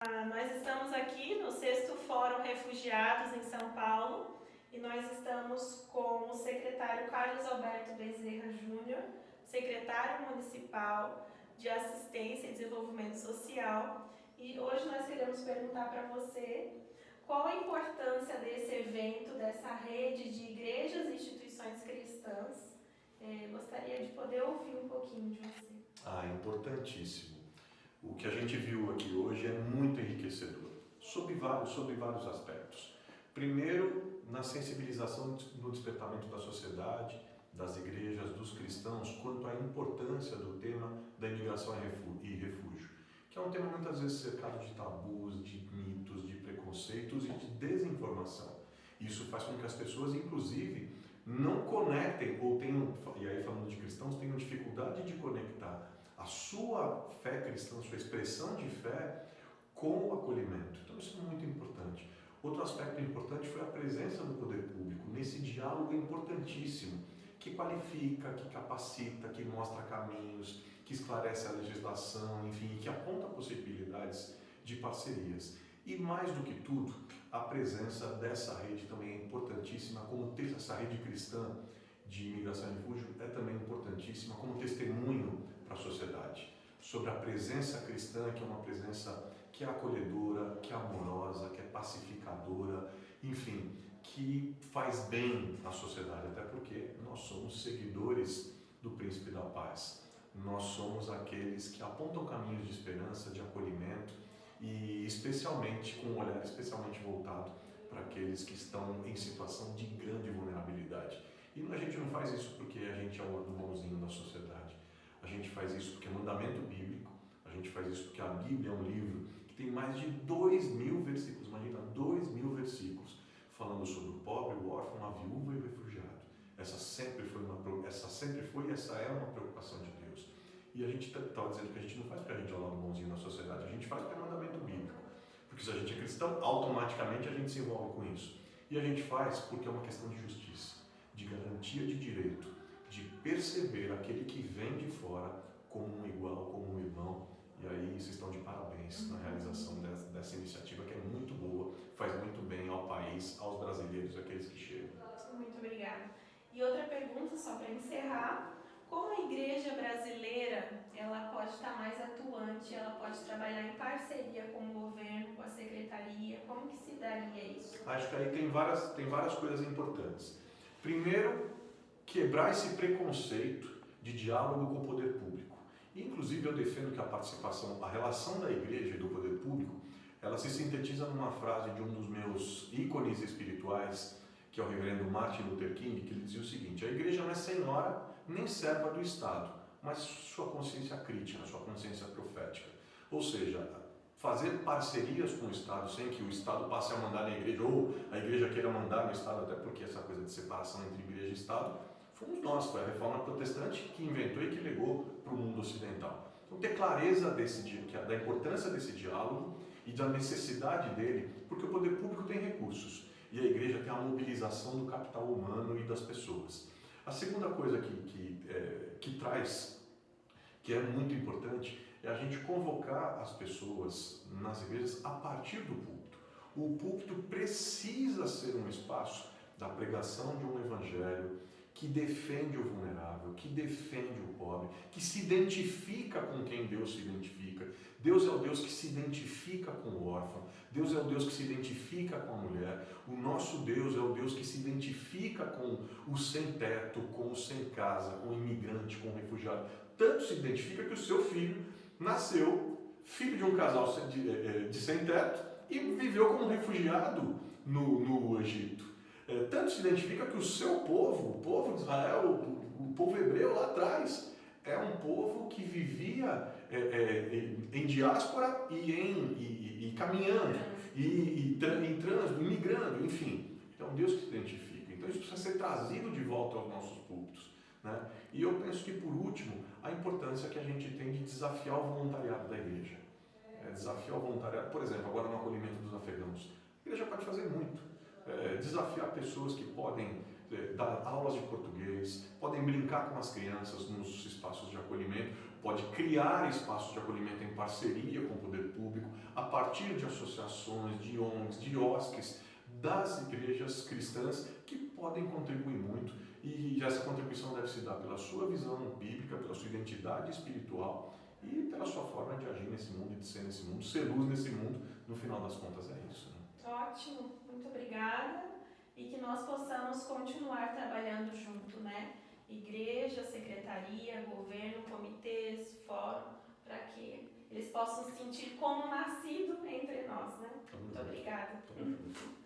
Nós estamos aqui no 6º Fórum Refugiados em São Paulo e nós estamos com o secretário Carlos Alberto Bezerra Júnior, secretário municipal de Assistência e Desenvolvimento Social, e hoje nós queremos perguntar para você qual a importância desse evento, dessa rede de igrejas e instituições cristãs. Gostaria de poder ouvir um pouquinho de você. Importantíssimo. O que a gente viu aqui hoje é muito enriquecedor, sob vários aspectos. Primeiro, na sensibilização no despertamento da sociedade, das igrejas, dos cristãos, quanto à importância do tema da imigração e refúgio, que é um tema muitas vezes cercado de tabus, de mitos, de preconceitos e de desinformação. Isso faz com que as pessoas, inclusive, não conectem ou tenham, e aí falando de cristãos, tenham dificuldade de conectar a sua fé cristã, a sua expressão de fé com o acolhimento. Então isso é muito importante. Outro aspecto importante foi a presença do poder público nesse diálogo importantíssimo, que qualifica, que capacita, que mostra caminhos, que esclarece a legislação, enfim, que aponta possibilidades de parcerias. E mais do que tudo, a presença dessa rede também é importantíssima, como ter essa rede cristã de imigração e refúgio é também importantíssima como testemunho para a sociedade, sobre a presença cristã, que é uma presença que é acolhedora, que é amorosa, que é pacificadora, enfim, que faz bem à sociedade, até porque nós somos seguidores do Príncipe da Paz. Nós somos aqueles que apontam caminhos de esperança, de acolhimento e especialmente com um olhar especialmente voltado para aqueles que estão em situação de grande vulnerabilidade. E a gente não faz isso porque a gente é o bonzinho da sociedade. A gente faz isso porque é mandamento bíblico. A gente faz isso porque a Bíblia é um livro que tem mais de 2.000 versículos. Imagina, 2.000 versículos falando sobre o pobre, o órfão, a viúva e o refugiado. Essa sempre foi e essa é uma preocupação de Deus. E a gente estava dizendo que a gente não faz porque a gente é o bonzinho da sociedade. A gente faz porque é mandamento bíblico. Porque se a gente é cristão, automaticamente a gente se envolve com isso. E a gente faz porque é uma questão de justiça, de garantia de direito, de perceber aquele que vem de fora como um igual, como um irmão. E aí vocês estão de parabéns na realização dessa iniciativa, que é muito boa, faz muito bem ao país, aos brasileiros, àqueles que chegam. Muito obrigada. E outra pergunta, só para encerrar: como a igreja brasileira ela pode estar mais atuante, ela pode trabalhar em parceria com o governo, com a secretaria? Como que se daria isso? Acho que aí tem várias coisas importantes. Primeiro, quebrar esse preconceito de diálogo com o poder público. Inclusive, eu defendo que a relação da igreja e do poder público, ela se sintetiza numa frase de um dos meus ícones espirituais, que é o reverendo Martin Luther King, que ele dizia o seguinte: a igreja não é senhora nem serva do Estado, mas sua consciência crítica, sua consciência profética. Ou seja, fazer parcerias com o Estado sem que o Estado passe a mandar na igreja, ou a igreja queira mandar no Estado, até porque essa coisa de separação entre igreja e Estado, fomos nós, foi a reforma protestante que inventou e que legou para o mundo ocidental. Então ter clareza da importância desse diálogo e da necessidade dele, porque o poder público tem recursos e a igreja tem a mobilização do capital humano e das pessoas. A segunda coisa que traz, que é muito importante, é a gente convocar as pessoas nas igrejas a partir do púlpito. O púlpito precisa ser um espaço da pregação de um evangelho que defende o vulnerável, que defende o pobre, que se identifica com quem Deus se identifica. Deus é o Deus que se identifica com o órfão, Deus é o Deus que se identifica com a mulher, o nosso Deus é o Deus que se identifica com o sem-teto, com o sem-casa, com o imigrante, com o refugiado. Tanto se identifica que o seu filho nasceu filho de um casal de sem-teto e viveu como refugiado no Egito. Tanto se identifica que o seu povo, o povo de Israel, o povo hebreu lá atrás, é um povo que vivia em diáspora e caminhando, e em trânsito, migrando, enfim. Então, Deus que se identifica. Então, isso precisa ser trazido de volta aos nossos púlpitos, né? E eu penso que, por último, a importância que a gente tem de desafiar o voluntariado da igreja. Desafiar o voluntariado, por exemplo, agora no acolhimento dos afegãos. A igreja pode fazer muito. Desafiar pessoas que podem dar aulas de português, podem brincar com as crianças nos espaços de acolhimento, pode criar espaços de acolhimento em parceria com o poder público, a partir de associações, de ONGs, de OSCs, das igrejas cristãs, que podem contribuir muito, e essa contribuição deve se dar pela sua visão bíblica, pela sua identidade espiritual e pela sua forma de agir nesse mundo e de ser nesse mundo, ser luz nesse mundo. No final das contas é isso, né? Ótimo, muito obrigada, e que nós possamos continuar trabalhando junto, né? Igreja, secretaria, governo, comitês, fórum, para que eles possam se sentir como nascido entre nós, né? Muito obrigada. Tamo junto.